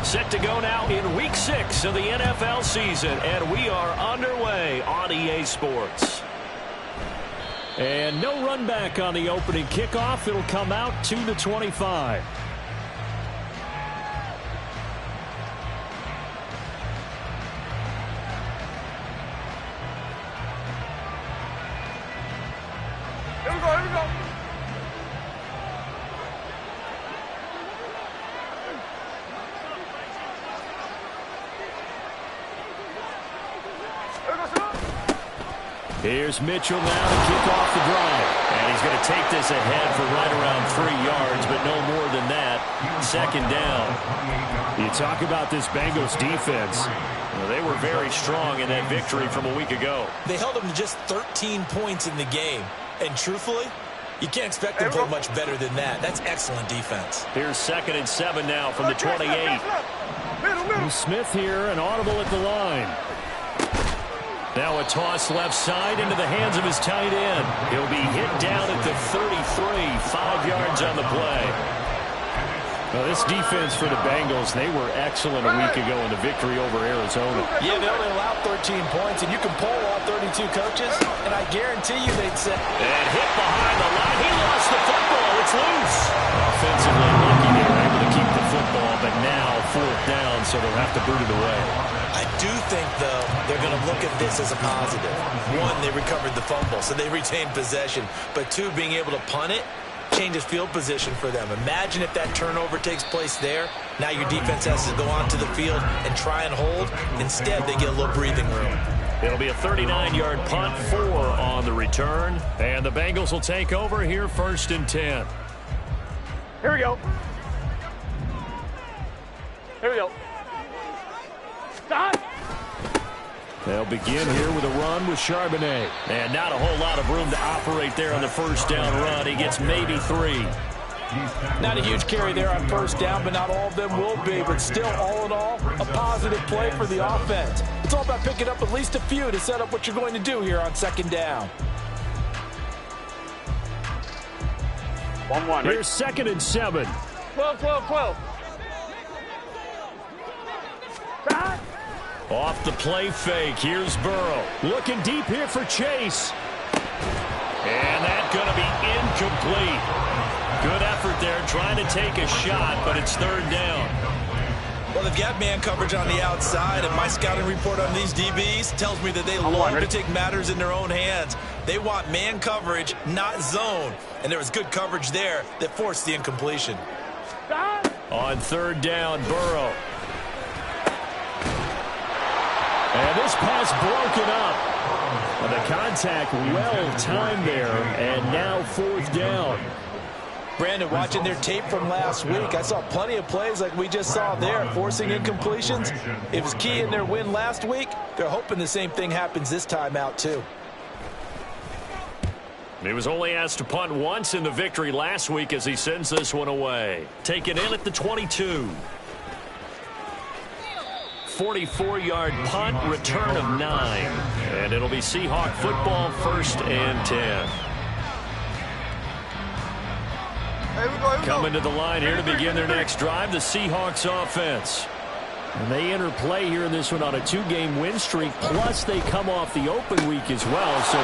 Set to go now in Week 6 of the NFL season, and we are underway on EA Sports. And no run back on the opening kickoff. It'll come out 2-25. Here we go, here we go. Here's Mitchell now to kick off the drive. And he's going to take this ahead for right around 3 yards, but no more than that. Second down. You talk about this Bengals defense. Well, they were very strong in that victory from a week ago. They held them to just 13 points in the game. And truthfully, you can't expect them to play much better than that. That's excellent defense. Here's 2nd and 7 now from the 28. Smith here, an audible at the line. Now a toss left side into the hands of his tight end. He'll be hit down at the 33, 5 yards on the play. Well, this defense for the Bengals, they were excellent a week ago in the victory over Arizona. Yeah, they only allowed 13 points, and you can poll all 32 coaches, and I guarantee you they'd say... And hit behind the line. He lost the football. It's loose. Offensively lucky they were able to keep the football, but now 4th down, so they'll have to boot it away. I do think, though, they're going to look at this as a positive. One, they recovered the fumble, so they retained possession. But two, being able to punt it changes field position for them. Imagine if that turnover takes place there. Now your defense has to go onto the field and try and hold. Instead, they get a little breathing room. It'll be a 39-yard punt, 4 on the return. And the Bengals will take over here 1st and 10. Here we go. Here we go. Stop. They'll begin here with a run with Charbonnet. And not a whole lot of room to operate there on the 1st down run. He gets maybe 3. Not a huge carry there on 1st down, but not all of them will be. But still, all in all, a positive play for the offense. It's all about picking up at least a few to set up what you're going to do here on 2nd down. 1-1. Here's 2nd and 7. 12. Stop. Off the play fake. Here's Burrow. Looking deep here for Chase. And that's going to be incomplete. Good effort there trying to take a shot, but it's 3rd down. Well, they've got man coverage on the outside, and my scouting report on these DBs tells me that they love to take matters in their own hands. They want man coverage, not zone. And there was good coverage there that forced the incompletion. Stop. On 3rd down, Burrow. And this pass broken up. And the contact well timed there. And now 4th down. Brandon, watching their tape from last week, I saw plenty of plays like we just saw there, forcing incompletions. It was key in their win last week. They're hoping the same thing happens this time out, too. He was only asked to punt once in the victory last week as he sends this one away. Taken in at the 22. 44-yard punt, return of 9. And it'll be Seahawk football, 1st and 10. Coming to the line here to begin their next drive, the Seahawks offense. And they enter play here in this one on a 2-game win streak, plus they come off the open week as well. So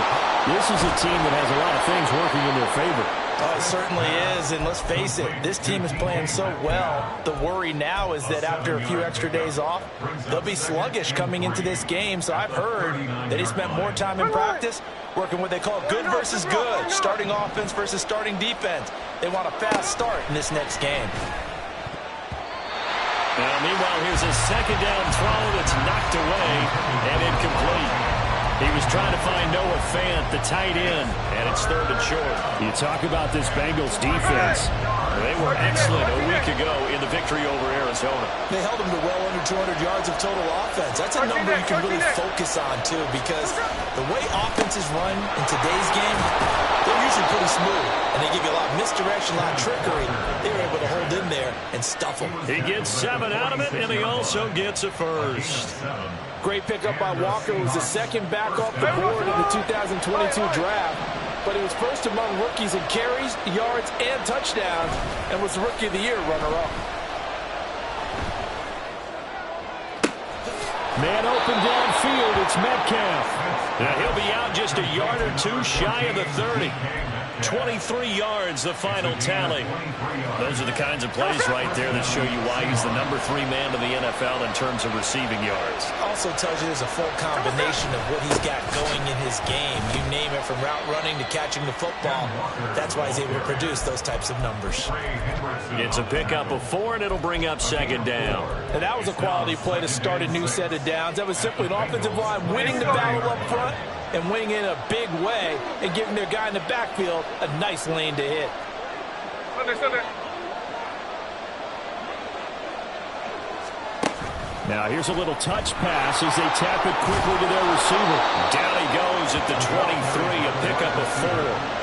this is a team that has a lot of things working in their favor. Oh, it certainly is, and let's face it, this team is playing so well. The worry now is that after a few extra days off, they'll be sluggish coming into this game. So I've heard that he spent more time in practice working what they call good versus good, starting offense versus starting defense. They want a fast start in this next game. Now, meanwhile, here's a 2nd down throw that's knocked away and incomplete. He was trying to find Noah Fant, the tight end, and it's 3rd and short. You talk about this Bengals defense. They were excellent a week ago in the victory over Arizona. They held them to well under 200 yards of total offense. That's a number you can really focus on, too, because the way offenses run in today's game, they're usually pretty smooth, and they give you a lot of misdirection, a lot of trickery. They were able to hold in there and stuff them. He gets 7 out of it, and he also gets a 1st. Great pickup by Walker, who was the 2nd back off the board in the 2022 draft. But he was 1st among rookies in carries, yards, and touchdowns, and was the Rookie of the Year runner-up. Man open downfield, it's Metcalf. Now he'll be out just a yard or two shy of the 30. 23 yards, the final tally. Those are the kinds of plays right there that show you why he's the number 3 man in the NFL in terms of receiving yards. Also tells you there's a full combination of what he's got going in his game. You name it, from route running to catching the football. That's why he's able to produce those types of numbers. It's a pickup of 4, and it'll bring up second down. And that was a quality play to start a new set of downs. That was simply an offensive line winning the battle up front and winning in a big way and giving their guy in the backfield a nice lane to hit. Now here's a little touch pass as they tap it quickly to their receiver. Down he goes at the 23, a pickup of 4.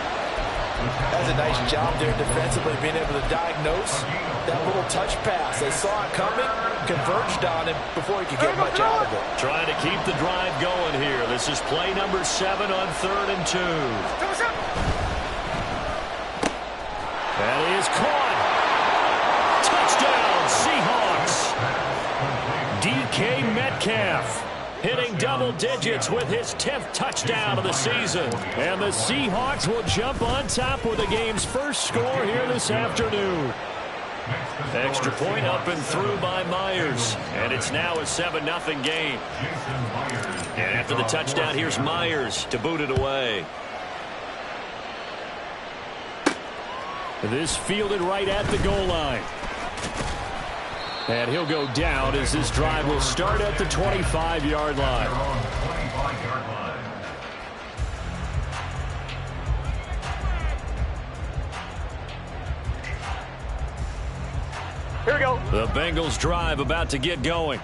That's a nice job there defensively, being able to diagnose that little touch pass. They saw it coming, converged on him before he could get much out of it. Trying to keep the drive going here. This is play number 7 on 3rd and 2. That is caught. Touchdown, Seahawks. DK Metcalf hitting double digits with his 10th touchdown of the season. And the Seahawks will jump on top with the game's first score here this afternoon. Extra point up and through by Myers. And it's now a 7-0 game. And after the touchdown, here's Myers to boot it away. This fielded right at the goal line. And he'll go down as this drive will start at the 25-yard line. Here we go. The Bengals drive about to get going.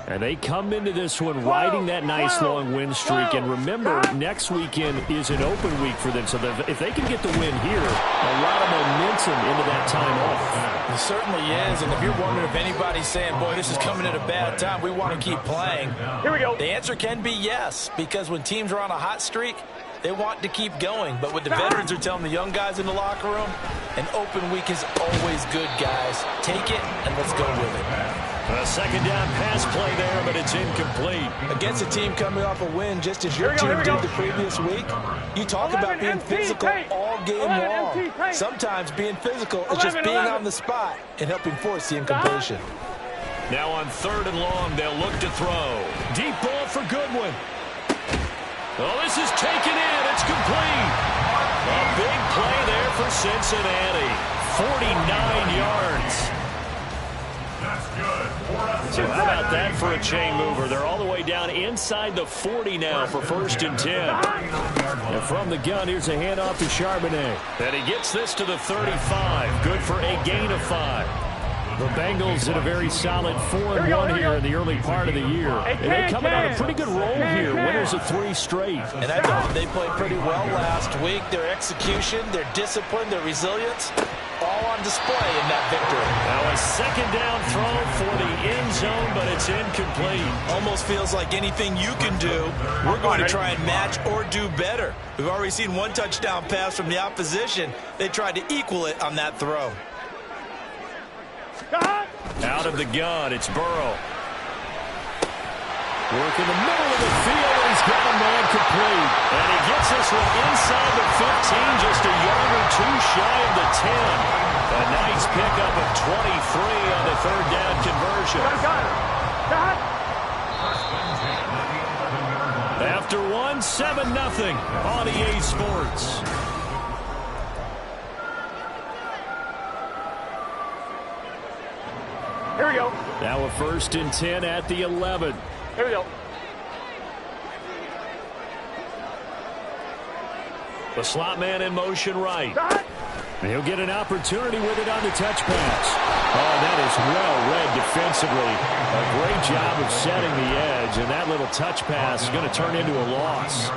And they come into this one riding that nice long win streak. And remember, next weekend is an open week for them. So if they can get the win here, a lot of momentum into that time off. It certainly is. And if you're wondering if anybody's saying, boy, this is coming at a bad time, we want to keep playing. Here we go. The answer can be yes, because when teams are on a hot streak, they want to keep going. But what the veterans are telling the young guys in the locker room, an open week is always good, guys. Take it and let's go with it. A second down pass play there, but it's incomplete. Against a team coming off a win, just as your team did the previous week, you talk about being physical all game long. Sometimes being physical is just being on the spot and helping force the incompletion. Now on 3rd and long, they'll look to throw. Deep ball for Goodwin. Oh, this is taken in. It's complete. A big play there for Cincinnati. 49 yards. So how about that for a chain mover? They're all the way down inside the 40 now for 1st and 10. And from the gun, here's a handoff to Charbonnet. And he gets this to the 35. Good for a gain of 5. The Bengals in a very solid 4-1 here in the early part of the year. And they're coming on a pretty good roll here. Winners of 3 straight. And I thought they played pretty well last week. Their execution, their discipline, their resilience, all on display in that victory. Now a second down throw for the end zone, but it's incomplete. Almost feels like anything you can do, we're going to try and match or do better. We've already seen 1 touchdown pass from the opposition. They tried to equal it on that throw. Out of the gun, it's Burrow. Work in the middle of the field, and he's got a man complete. And he gets this one inside the 15, just a yard or 2 shy of the 10. A nice pickup of 23 on the 3rd down conversion. After 1, 7-0 on EA Sports. Here we go. Now a 1st and 10 at the 11. Here we go. The slot man in motion right. And he'll get an opportunity with it on the touch pass. Oh, that is well read defensively. A great job of setting the edge, and that little touch pass is going to turn into a loss.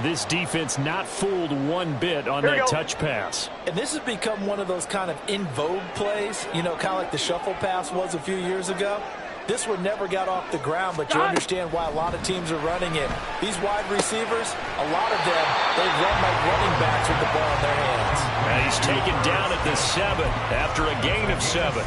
This defense not fooled one bit on that touch pass. And this has become one of those kind of in vogue plays, you know, kind of like the shuffle pass was a few years ago. This one never got off the ground, but you understand why a lot of teams are running it. These wide receivers, a lot of them, they run like running backs with the ball in their hands. And he's taken down at the 7 after a gain of 7.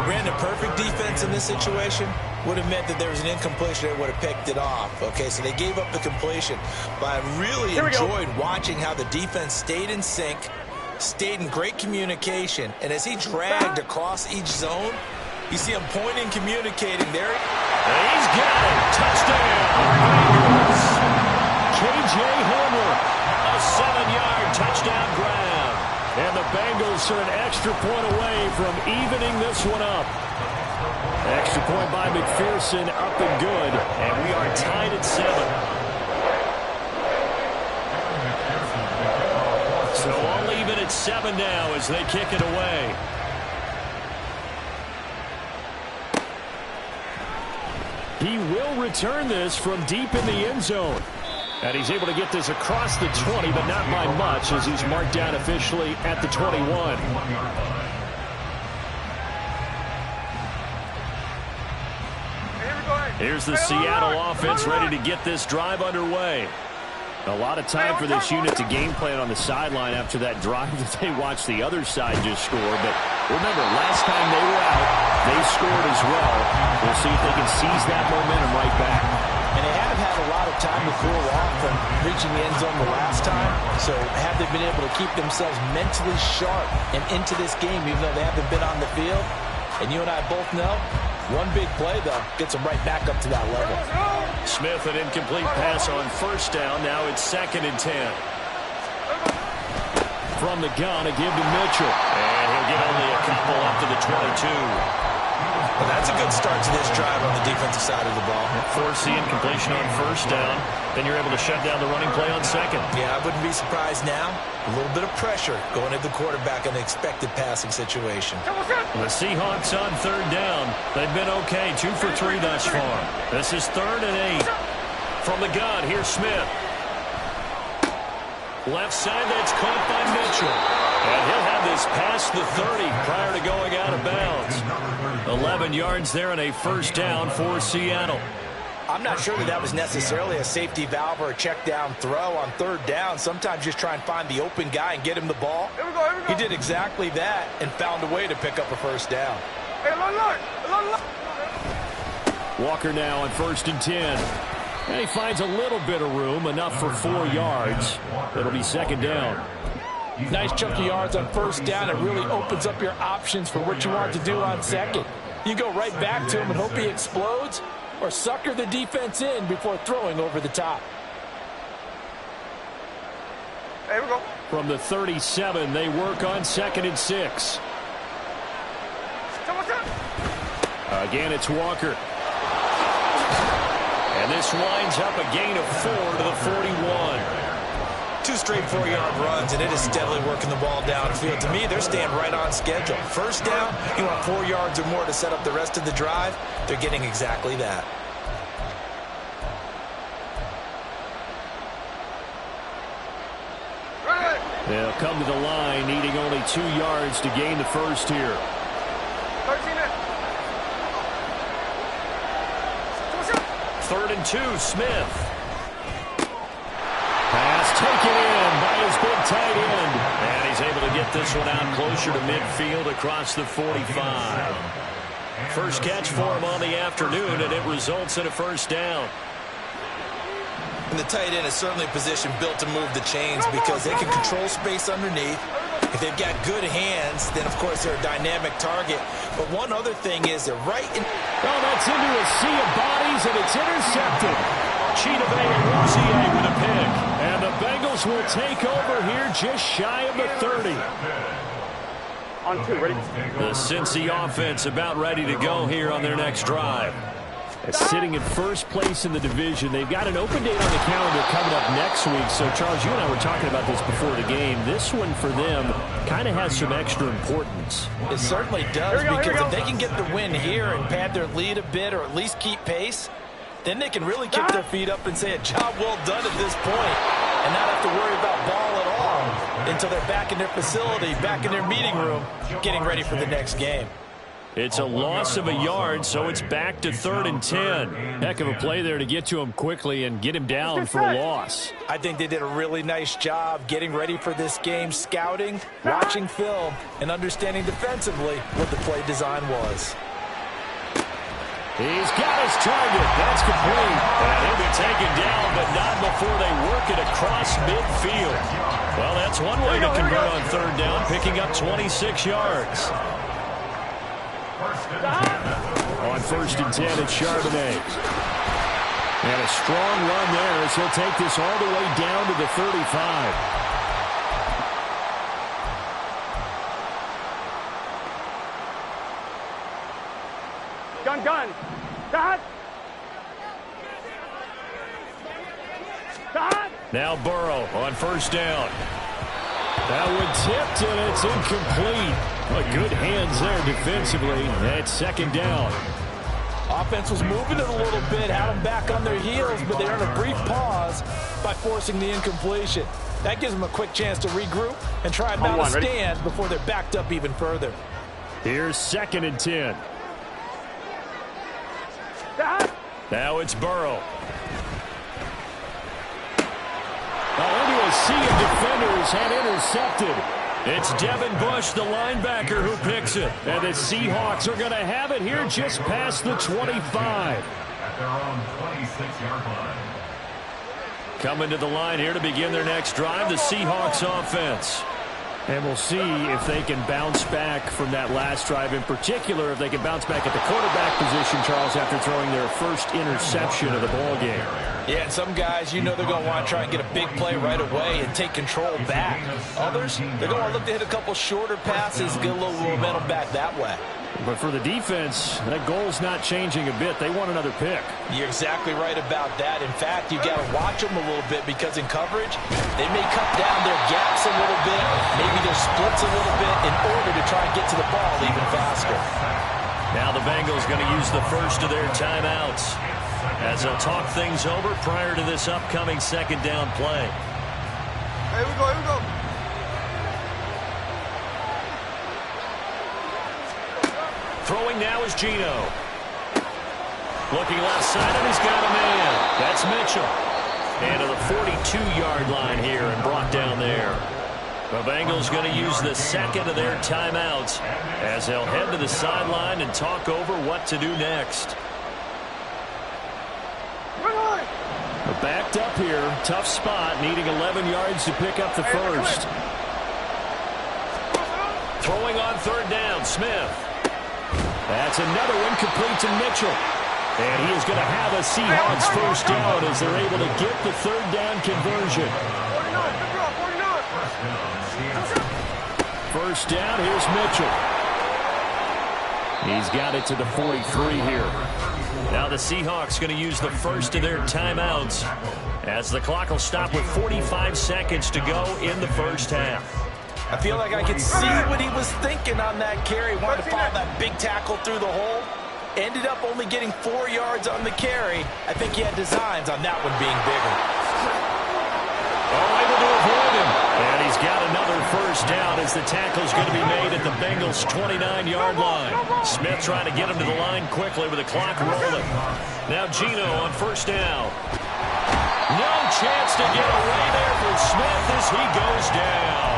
Ran a perfect defense in this situation. would have meant that there was an incompletion that would have picked it off. Okay, so they gave up the completion. But I really enjoyed watching how the defense stayed in sync, stayed in great communication, and as he dragged across each zone, you see him pointing, communicating there. And he's got it. Touchdown. Bengals. K.J. Hamler, a 7-yard touchdown grab. And the Bengals are an extra point away from evening this one up. Extra point by McPherson, up and good. And we are tied at 7. So all even at 7 now as they kick it away. He will return this from deep in the end zone. And he's able to get this across the 20, but not by much, as he's marked down officially at the 21. Here's the Seattle offense ready to get this drive underway. A lot of time for this unit to game plan on the sideline after that drive that they watched the other side just score. But remember, last time they were out, they scored as well. We'll see if they can seize that momentum right back. And they have had a lot of time to cool off from reaching the end zone the last time. So have they been able to keep themselves mentally sharp and into this game, even though they haven't been on the field? And you and I both know, one big play, though, gets them right back up to that level. Smith, an incomplete pass on first down. Now it's 2nd and 10. From the gun, a give to Mitchell. And he'll get only a couple up to the 22. Well, that's a good start to this drive on the defensive side of the ball. Force the incompletion on first down. Then you're able to shut down the running play on 2nd. Yeah, I wouldn't be surprised now. A little bit of pressure going at the quarterback in an expected passing situation. The Seahawks on 3rd down. They've been okay, 2 for 3 thus far. This is 3rd and 8. From the gun, here's Smith. Left side, that's caught by Mitchell. And he'll have this past the 30 prior to going out of bounds. 11 yards there and a first down for Seattle. I'm not sure that was necessarily a safety valve or a check down throw on 3rd down. Sometimes just try and find the open guy and get him the ball. Here we go. He did exactly that and found a way to pick up a first down. Hey, look. Walker now on 1st and 10. And he finds a little bit of room, enough for 4 yards. It'll be 2nd down. Nice chunk of yards on 1st down. It really opens up your options for what you want to do on 2nd. You go right back to him and hope he explodes, or sucker the defense in before throwing over the top. There we go. From the 37, they work on 2nd and 6. Again, it's Walker. And this winds up a gain of 4 to the 41. 2 straight 4-yard runs, and it is steadily working the ball downfield. To me, they're staying right on schedule. First down, you want 4 yards or more to set up the rest of the drive. They're getting exactly that. They'll come to the line, needing only 2 yards to gain the first here. 3rd and 2, Smith. Pass taken in by his big tight end. And he's able to get this one out closer to midfield across the 45. First catch for him on the afternoon, and it results in a first down. And the tight end is certainly a position built to move the chains because they can control space underneath. If they've got good hands, then, of course, they're a dynamic target. But one other thing is they're right in... Oh, that's into a sea of bodies, and it's intercepted. Chidobe Awuzie with a pick. And the Bengals will take over here just shy of the 30. On 2, ready? The Cincy offense about ready to go here on their next drive. Sitting in first place in the division. They've got an open date on the calendar coming up next week. So, Charles, you and I were talking about this before the game. This one for them kind of has some extra importance. It certainly does, because if they can get the win here and pad their lead a bit or at least keep pace, then they can really kick their feet up and say a job well done at this point and not have to worry about ball at all until they're back in their facility, back in their meeting room, getting ready for the next game. It's a loss of a yard, so it's back to 3rd and 10. Heck of a play there to get to him quickly and get him down for a loss. I think they did a really nice job getting ready for this game, scouting, watching film, and understanding defensively what the play design was. He's got his target. That's complete. And he'll be taken down, but not before they work it across midfield. Well, that's one way to convert on third down, picking up 26 yards. On 1st and 10, it's Charbonnet. And a strong run there as he'll take this all the way down to the 35. Gun. Dad. Now Burrow on 1st down. That one tipped, and it's incomplete. Well, good hands there defensively. That's 2nd down. Offense was moving it a little bit, had them back on their heels, but they earned a brief pause by forcing the incompletion. That gives them a quick chance to regroup and try and mount a stand before they're backed up even further. Here's 2nd and 10. Now it's Burrow. Into a sea of defenders and intercepted. It's Devin Bush, the linebacker, who picks it. And the Seahawks are going to have it here just past the 25. At their own 26-yard line. Coming to the line here to begin their next drive, the Seahawks offense. And we'll see if they can bounce back from that last drive, in particular if they can bounce back at the quarterback position, Charles, after throwing their first interception of the ballgame. Yeah, and some guys, you know they're going to want to try and get a big play right away and take control back. Others, they're going to look to hit a couple shorter passes, get a little momentum back that way. But for the defense, that goal's not changing a bit. They want another pick. You're exactly right about that. In fact, you've got to watch them a little bit because in coverage, they may cut down their gaps a little bit, maybe their splits a little bit in order to try and get to the ball even faster. Now the Bengals going to use the first of their timeouts as they'll talk things over prior to this upcoming 2nd down play. Here we go. Throwing now is Geno. Looking left side, and he's got a man. That's Mitchell. And to the 42-yard line here and brought down there. The Bengals going to use the 2nd of their timeouts as they'll head to the sideline and talk over what to do next. They're backed up here. Tough spot, needing 11 yards to pick up the first. Throwing on 3rd down, Smith. That's another one complete to Mitchell. And he is going to have a Seahawks 1st down as they're able to get the 3rd down conversion. 1st down, here's Mitchell. He's got it to the 43 here. Now the Seahawks going to use the first of their timeouts as the clock will stop with 45 seconds to go in the 1st half. I feel like I could see what he was thinking on that carry. Wanted to follow that big tackle through the hole. Ended up only getting 4 yards on the carry. I think he had designs on that one being bigger. Able to avoid him. And he's got another 1st down as the tackle's going to be made at the Bengals' 29-yard line. Smith trying to get him to the line quickly with the clock rolling. Now Geno on 1st down. No chance to get away there for Smith as he goes down.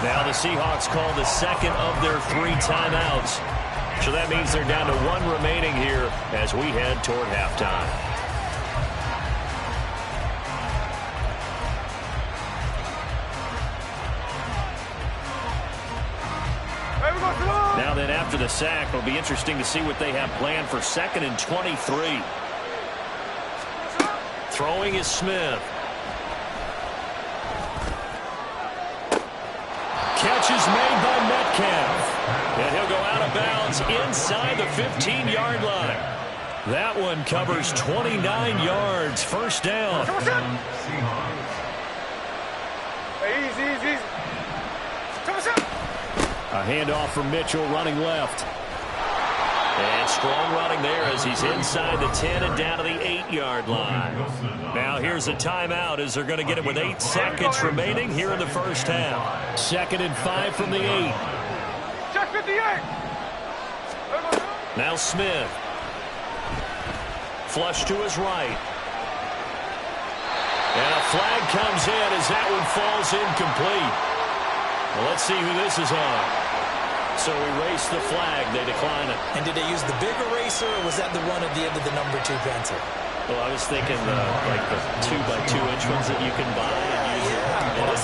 Now the Seahawks call the 2nd of their 3 timeouts. So that means they're down to 1 remaining here as we head toward halftime. Now then, after the sack, it'll be interesting to see what they have planned for 2nd and 23. Throwing is Smith. Catch is made by Metcalf. And he'll go out of bounds inside the 15-yard line. That one covers 29 yards. 1st down. Easy. A handoff from Mitchell running left. And strong running there as he's inside the 10 and down to the 8-yard line. Now here's a timeout as they're going to get it with 8 seconds remaining here in the 1st half. 2nd and 5 from the 8. Check 58. Now Smith. Flush to his right. And a flag comes in as that one falls incomplete. Well, let's see who this is on. So erase the flag. They decline it. And did they use the big eraser, or was that the one at the end of the number 2 pencil? Well, I was thinking like the 2x2-inch ones that you can buy and use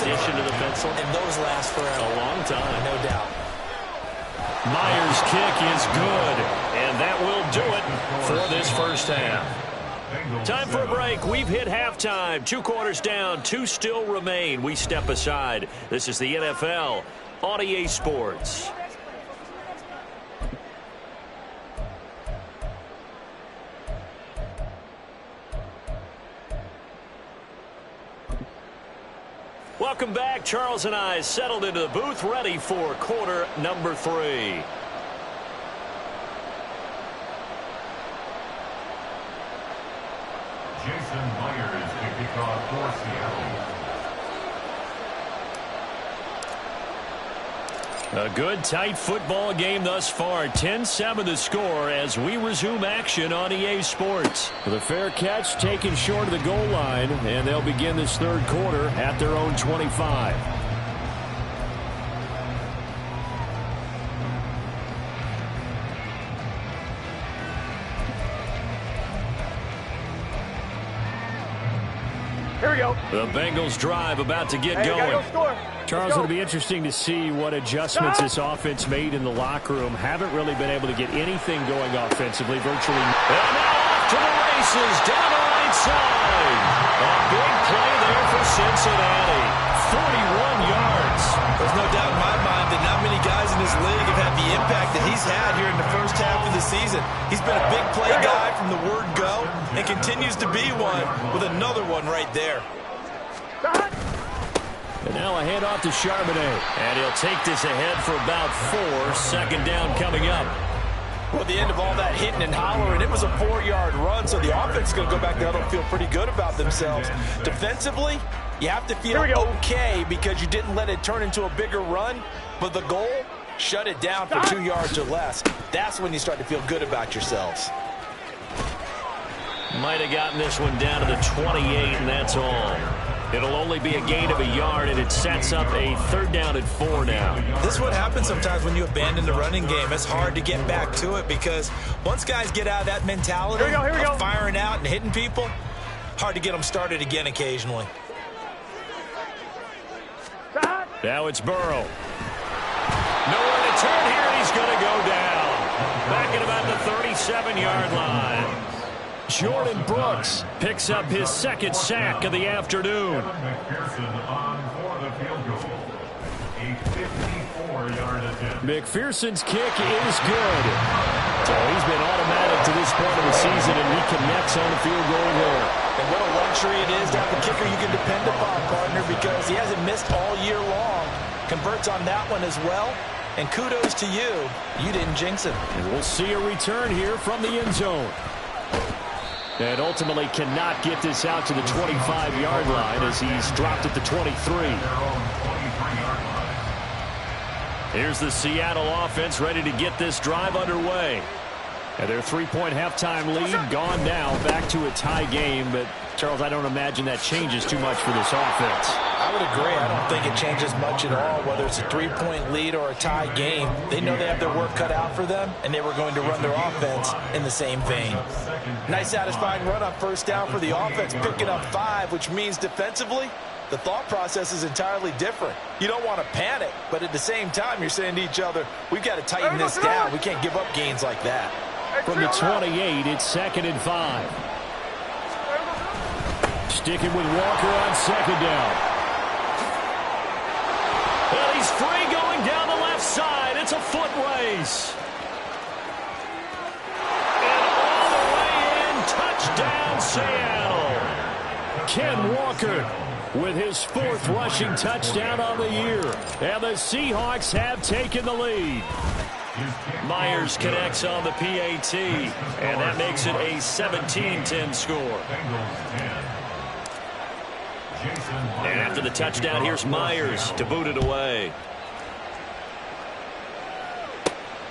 in addition to the pencil. And those last forever. A long time. No doubt. Myers' kick is good, and that will do it for this first half. Time for a break. We've hit halftime. 2 quarters down, 2 still remain. We step aside. This is the NFL on EA Sports. Welcome back. Charles and I settled into the booth, ready for quarter number 3. Jason Myers to kick off for Seattle. A good, tight football game thus far. 10-7 the score as we resume action on EA Sports. With a fair catch taken short of the goal line, and they'll begin this third quarter at their own 25. Here we go. The Bengals drive about to get going. Go score. Charles, it'll be interesting to see what adjustments this offense made in the locker room. Haven't really been able to get anything going offensively, virtually. And now off to the races, down the right side. A big play there for Cincinnati. 41 yards. There's no doubt in my mind that not many guys in this league have had the impact that he's had here in the first half of the season. He's been a big play guy from the word go and continues to be one with another one right there. And now a handoff to Charbonnet. And he'll take this ahead for about 4. Second down coming up. Well, at the end of all that hitting and hollering, it was a 4-yard run, so the offense is going to go back there and feel pretty good about themselves. Defensively, you have to feel okay because you didn't let it turn into a bigger run, but the goal, shut it down for 2 yards or less. That's when you start to feel good about yourselves. Might have gotten this one down to the 28, and that's all. It'll only be a gain of a yard, and it sets up a 3rd down and 4 now. This is what happens sometimes when you abandon the running game. It's hard to get back to it because once guys get out of that mentality of firing out and hitting people, hard to get them started again occasionally. Now it's Burrow. Nowhere to turn here, and he's going to go down. Back at about the 37-yard line. Jordan Brooks picks up his 2nd sack of the afternoon. McPherson on for the field goal. A 54-yard attempt. McPherson's kick is good. So he's been automatic to this point of the season, and he connects on the field goal there. And what a luxury it is to have a kicker you can depend upon, partner, because he hasn't missed all year long. Converts on that one as well. And kudos to you. You didn't jinx him. And we'll see a return here from the end zone. And ultimately cannot get this out to the 25-yard line as he's dropped at the 23. Here's the Seattle offense ready to get this drive underway. And their 3-point halftime lead gone now, back to a tie game. But, Charles, I don't imagine that changes too much for this offense. I would agree. I don't think it changes much at all, whether it's a 3-point lead or a tie game. They know they have their work cut out for them, and they were going to run their offense in the same vein. Nice satisfying run on 1st down for the offense, picking up 5, which means defensively, the thought process is entirely different. You don't want to panic, but at the same time, you're saying to each other, we've got to tighten this down. We can't give up gains like that. From the 28, it's 2nd and 5. Sticking with Walker on 2nd down. Well, he's free going down the left side. It's a foot race. And all the way in, touchdown Seattle. Ken Walker with his 4th rushing touchdown on the year. And the Seahawks have taken the lead. Myers connects on the PAT, and that makes it a 17-10 score. And after the touchdown, here's Myers to boot it away.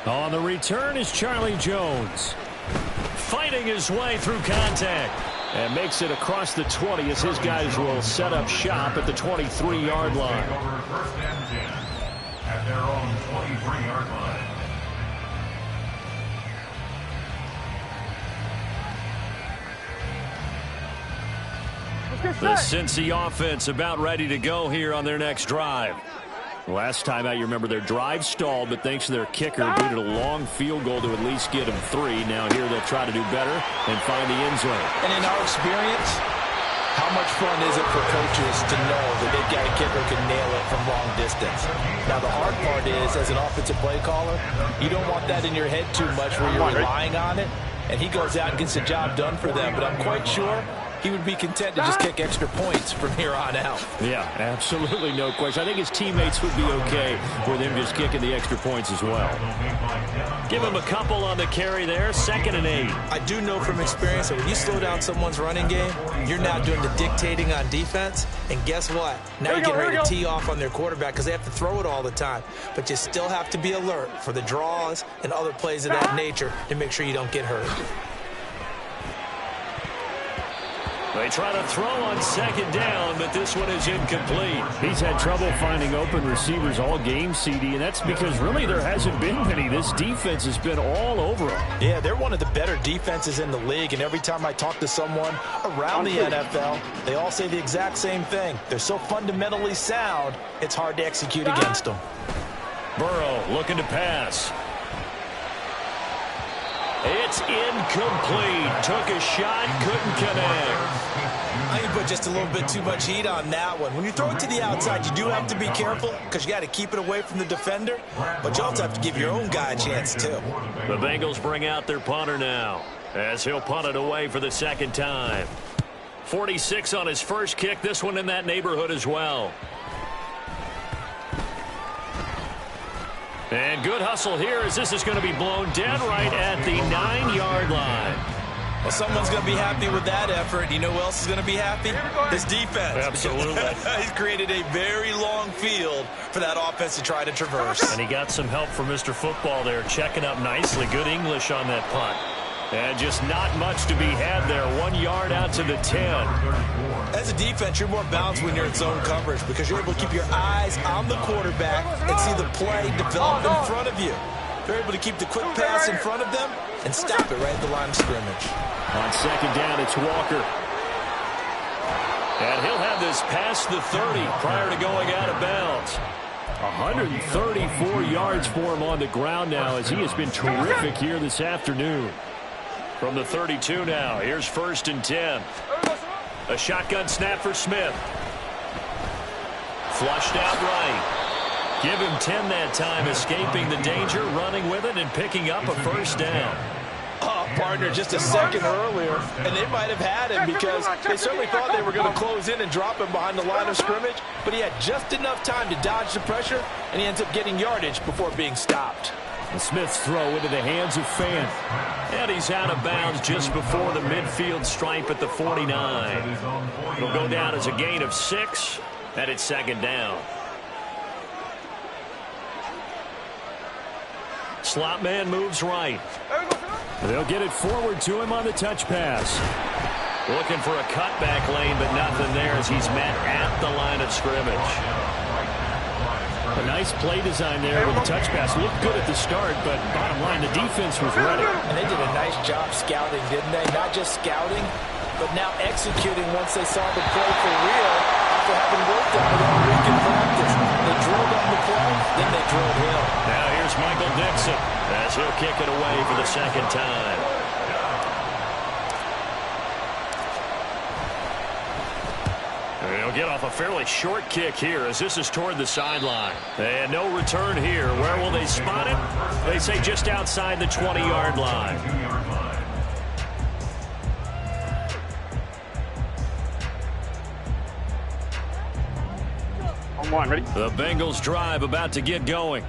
On the return is Charlie Jones. Fighting his way through contact. And makes it across the 20 as his guys will set up shop at the 23-yard line. First and 10 at their own 23-yard line. The Cincy offense about ready to go here on their next drive. Last time out, you remember their drive stalled, but thanks to their kicker, booted a long field goal to at least get them 3. Now here they'll try to do better and find the end zone. And in our experience, how much fun is it for coaches to know that they've got a kicker who can nail it from long distance? Now, the hard part is, as an offensive play caller, you don't want that in your head too much where you're relying on it, and he goes out and gets the job done for them. But I'm quite sure he would be content to just kick extra points from here on out. Yeah, absolutely no question. I think his teammates would be okay with him just kicking the extra points as well. Give him a couple on the carry there, 2nd and 8. I do know from experience that when you slow down someone's running game, you're now doing the dictating on defense. And guess what? Now you're getting ready to tee off on their quarterback because they have to throw it all the time. But you still have to be alert for the draws and other plays of that nature to make sure you don't get hurt. They try to throw on 2nd down, but this one is incomplete. He's had trouble finding open receivers all game, CD, and that's because really there hasn't been many. This defense has been all over them. Yeah, they're one of the better defenses in the league, and every time I talk to someone around the NFL, they all say the exact same thing. They're so fundamentally sound, it's hard to execute against them. Burrow looking to pass. It's incomplete. Took a shot, couldn't connect. I think you put just a little bit too much heat on that one. When you throw it to the outside, you do have to be careful because you got to keep it away from the defender, but you also have to give your own guy a chance too. The Bengals bring out their punter now as he'll punt it away for the 2nd time. 46 on his first kick. This one in that neighborhood as well. And good hustle here as this is going to be blown dead right at the 9-yard line. Well, someone's going to be happy with that effort. You know who else is going to be happy? His defense. Absolutely. He's created a very long field for that offense to try to traverse. And he got some help from Mr. Football there, checking up nicely. Good English on that punt. And just not much to be had there. 1 yard out to the 10. As a defense, you're more balanced when you're in zone coverage because you're able to keep your eyes on the quarterback and see the play develop in front of you. You're able to keep the quick pass in front of them and stop it right at the line of scrimmage. On 2nd down, it's Walker. And he'll have this past the 30 prior to going out of bounds. 134 yards for him on the ground now as he has been terrific here this afternoon. From the 32 now, here's 1st and 10. A shotgun snap for Smith. Flushed out right. Give him 10 that time, escaping the danger, running with it, and picking up a 1st down. Partner just a second earlier, and they might have had him because they certainly thought they were going to close in and drop him behind the line of scrimmage, but he had just enough time to dodge the pressure, and he ends up getting yardage before being stopped. And Smith's throw into the hands of Fant. And he's out of bounds just before the midfield stripe at the 49. It'll go down as a gain of 6, and it's 2nd down. Slot man moves right. They'll get it forward to him on the touch pass. Looking for a cutback lane, but nothing there as he's met at the line of scrimmage. A nice play design there with the touch pass. Looked good at the start, but bottom line, the defense was ready. And they did a nice job scouting, didn't they? Not just scouting, but now executing once they saw the play for real after having worked on it all week in practice. They drilled on the play, then they drilled him. Now here's Michael Dixon as he'll kick it away for the 2nd time. He'll get off a fairly short kick here as this is toward the sideline. And no return here. Where will they spot it? They say just outside the 20-yard line. On 1, ready? The Bengals drive about to get going.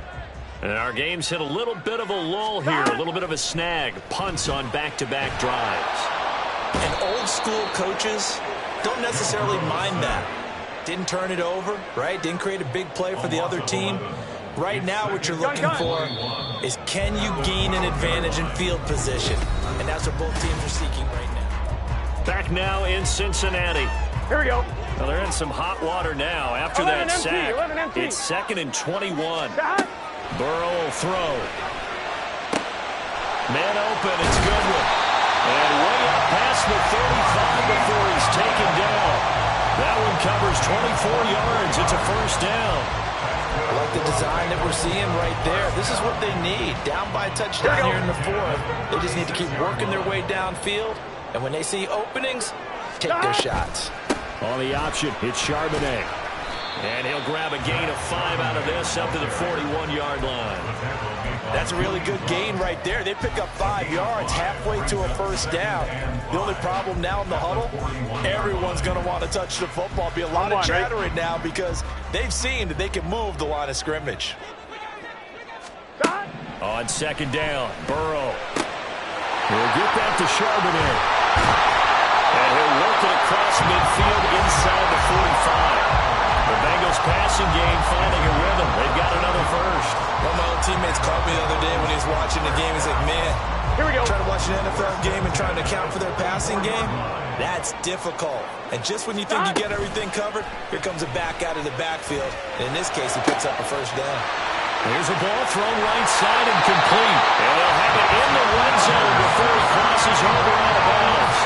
And our game's hit a little bit of a lull here, a little bit of a snag. Punts on back-to-back drives. And old school coaches don't necessarily mind that. Didn't turn it over, right? Didn't create a big play for the other team. Right now what you're looking for is can you gain an advantage in field position? And that's what both teams are seeking right now. Back now in Cincinnati. Here we go. Well, they're in some hot water now after that sack. It's 2nd and 21. Burrow will throw. Man open, it's Goodwin. And way up past the 35 before he's taken down. That one covers 24 yards. It's a first down. I like the design that we're seeing right there. This is what they need. Down by a touchdown here in the fourth. They just need to keep working their way downfield. And when they see openings, take their shots. On the option, it's Charbonnet. And he'll grab a gain of 5 out of this up to the 41-yard line. That's a really good gain right there. They pick up 5 yards halfway to a first down. The only problem now in the huddle, everyone's going to want to touch the football. Be a lot of chattering now because they've seen that they can move the line of scrimmage. On second down, Burrow. He'll get that to Charbonnet. And he'll work it across midfield inside the 45. The Bengals passing game finding a rhythm. They've got another first. One of my old teammates called me the other day when he was watching the game. He's like, man, here we go. Trying to watch an NFL game and trying to account for their passing game, that's difficult. And just when you think you get everything covered, here comes a back out of the backfield. And in this case, he picks up a first down. Here's a ball thrown right side and complete. And they'll have it in the red zone before he crosses over out of bounds.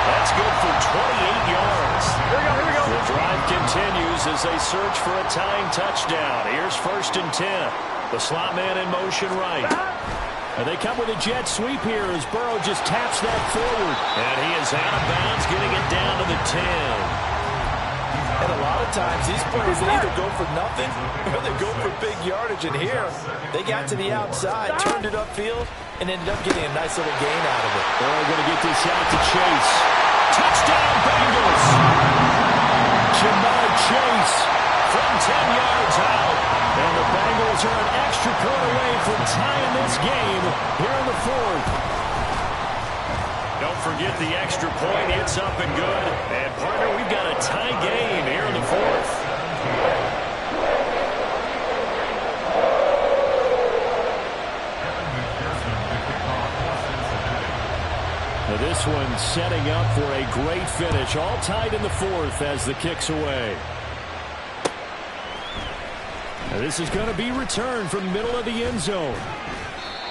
That's good for 28 yards. Here we go. The drive continues as they search for a tying touchdown. Here's 1st and 10. The slot man in motion right. And they come with a jet sweep here as Burrow just taps that forward. And he is out of bounds, getting it down to the 10. And a lot of times these players either go for nothing or they go for big yardage. And here, they got to the outside, turned it upfield, and ended up getting a nice little gain out of it. They're going to get this out to Chase. Touchdown, Bengals! Jamar Chase from 10 yards out. And the Bengals are an extra point away from tying this game here in the fourth. Don't forget the extra point. It's up and good. And, partner, we've got a tie game here in the fourth. Now this one setting up for a great finish. All tied in the fourth as the kick's away. Now this is going to be returned from the middle of the end zone.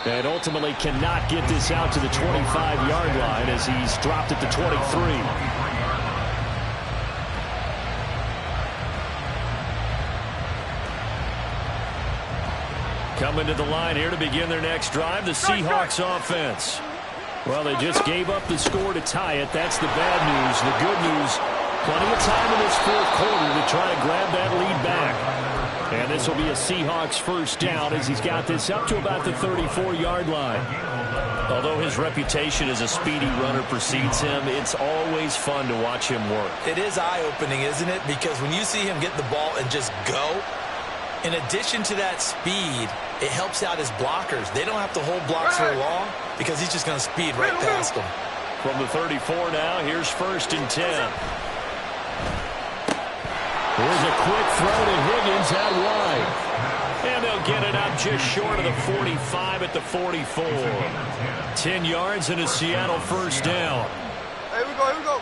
And ultimately cannot get this out to the 25-yard line as he's dropped at the 23. Coming to the line here to begin their next drive, the Seahawks offense. Well, they just gave up the score to tie it. That's the bad news. The good news, plenty of time in this fourth quarter to try to grab that lead back. And this will be a Seahawks first down as he's got this up to about the 34-yard line. Although his reputation as a speedy runner precedes him, it's always fun to watch him work. It is eye-opening, isn't it? Because when you see him get the ball and just go, in addition to that speed, it helps out his blockers. They don't have to hold blocks for long because he's just going to speed right past them. From the 34 now, here's 1st and 10. Here's a quick throw to Higgins out wide. And they'll get it up just short of the 45 at the 44. 10 yards and a Seattle first down. Here we go. Let's go.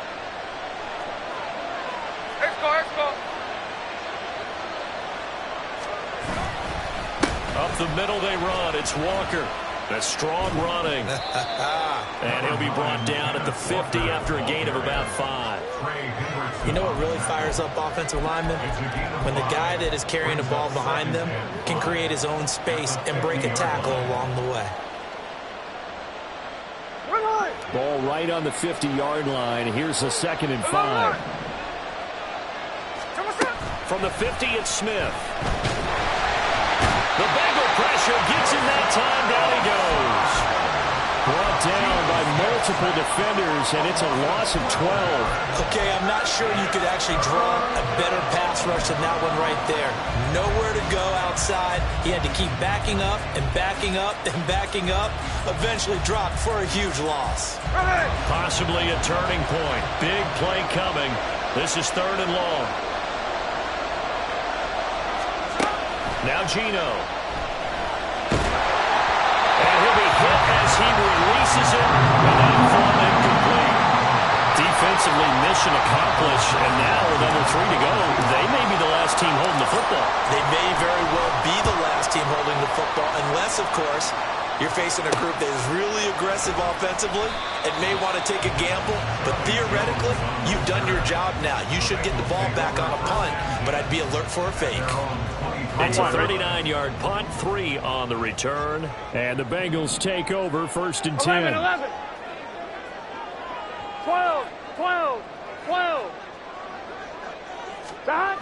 Up the middle they run. It's Walker. A strong running. And he'll be brought down at the 50 after a gain of about 5. You know what really fires up offensive linemen? When the guy that is carrying the ball behind them can create his own space and break a tackle along the way. Ball right on the 50-yard line. Here's a 2nd and 5. From the 50, it's Smith. The Bengal pressure gets him that time. Down he goes. Brought down by multiple defenders, and it's a loss of 12. Okay, I'm not sure you could actually draw a better pass rush than that one right there. Nowhere to go outside. He had to keep backing up and backing up and backing up. Eventually dropped for a huge loss. Possibly a turning point. Big play coming. This is 3rd and long. Now Gino. And he'll be hit as he releases it. And that thrown incomplete. Defensively, mission accomplished. And now with under 3 to go, they may be the last team holding the football. They may very well be the last team holding the football, unless, of course, You're facing a group that is really aggressive offensively and may want to take a gamble, but theoretically, you've done your job now. You should get the ball back on a punt, but I'd be alert for a fake. It's a 39-yard punt, 3 on the return, and the Bengals take over 1st and 10. 11. 12. 12. 12. Stop.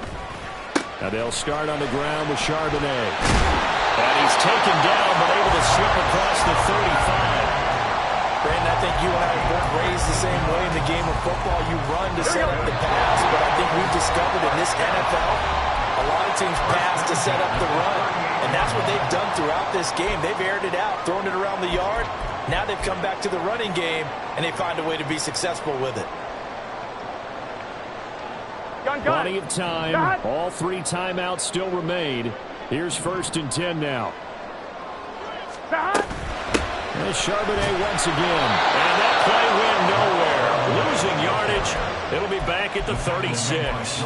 Now they'll start on the ground with Charbonnet. And he's taken down, but able to slip across the 35. Brandon, I think you and I were both raised the same way in the game of football. You run to set up the pass, but I think we've discovered in this NFL, a lot of teams pass to set up the run. And that's what they've done throughout this game. They've aired it out, thrown it around the yard. Now they've come back to the running game, and they find a way to be successful with it. Plenty of time. All 3 timeouts still remain. Here's 1st and 10 now. And Charbonnet once again. And that play went nowhere. Losing yardage. It'll be back at the 36.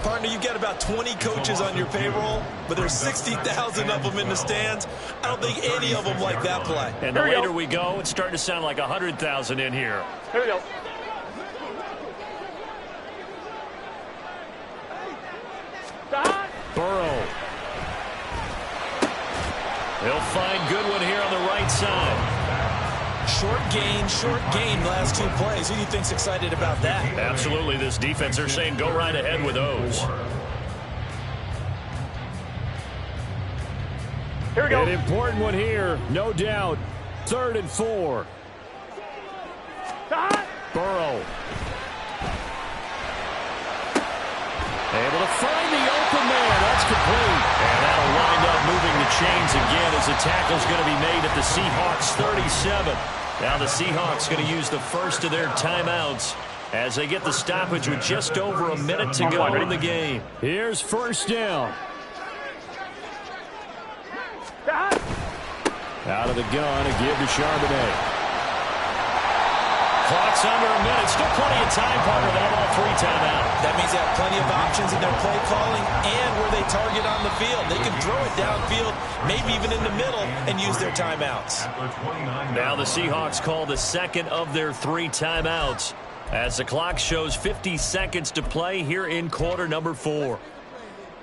Partner, you've got about 20 coaches on your payroll, but there's 60,000 of them in the stands. I don't think any of them like that play. And the later we go, it's starting to sound like 100,000 in here. Here we go. Burrow. He'll find Goodwin here on the right side. Short gain last 2 plays. Who do you think's excited about that? Absolutely. This defense, they're saying go right ahead with those. Here we go. An important one here, no doubt. 3rd and 4. Burrow. Able to find the open man. That's complete. And that'll wind up moving the chains again as the tackle's going to be made at the Seahawks 37. Now the Seahawks going to use the first of their timeouts as they get the stoppage with just over a minute to go in the game. Here's 1st down. Out of the gun, a give to Charbonnet. Clock's under a minute. Still plenty of time, partner. They have all 3 timeouts. That means they have plenty of options in their play calling and where they target on the field. They can throw it downfield, maybe even in the middle, and use their timeouts. Now the Seahawks call the 2nd of their 3 timeouts as the clock shows 50 seconds to play here in quarter number 4.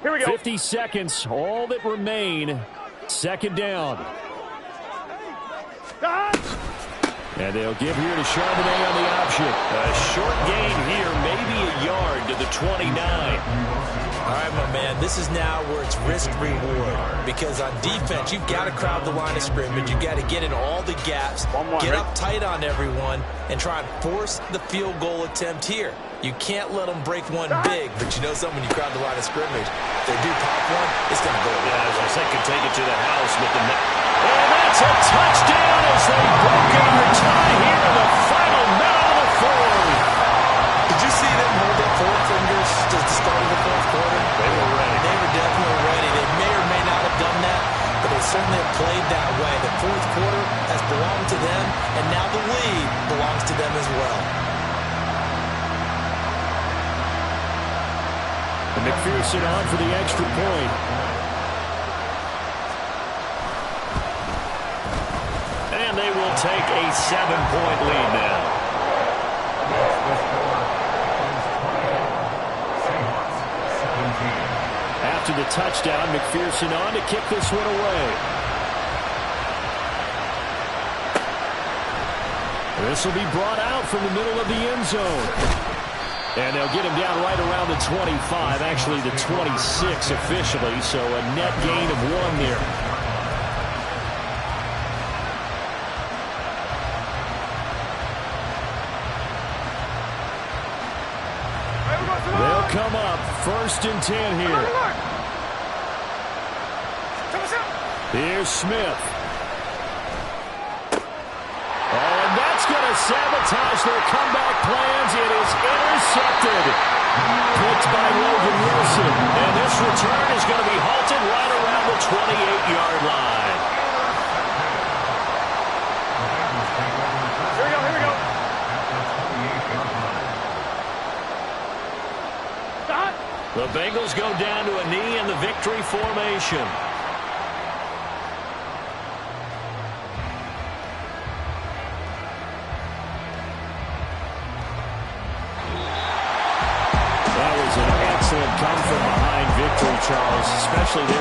Here we go. 50 seconds, all that remain. 2nd down. And they'll give here to Charbonnet on the option. A short gain here, maybe a yard to the 29. All right, my man, this is now where it's risk-reward. Because on defense, you've got to crowd the line of scrimmage. You've got to get in all the gaps, get up tight on everyone, and try and force the field goal attempt here. You can't let them break one big, but you know something, when you crowd the line of scrimmage, if they do pop one, it's going to go. Yeah, as I say, can take it to the house with the net. And that's a touchdown as they broke our tie here in the final minute of the 4th. Did you see them hold up 4 fingers to the start of the 4th quarter? They were ready. They were definitely ready. They may or may not have done that, but they certainly have played that way. The 4th quarter has belonged to them, and now the lead belongs to them as well. And McPherson on for the extra point. And they will take a 7-point lead now. After the touchdown, McPherson on to kick this one away. This will be brought out from the middle of the end zone. And they'll get him down right around the 25, actually the 26 officially, so a net gain of 1 there. They'll come up 1st and 10 here. Here's Smith. And that's going to sabotage their comeback plans. It is intercepted. Picked by Logan Wilson. And this return is going to be halted right around the 28-yard line. Here we go, here we go. Stop. The Bengals go down to a knee in the victory formation. come from behind victory, Charles, especially there.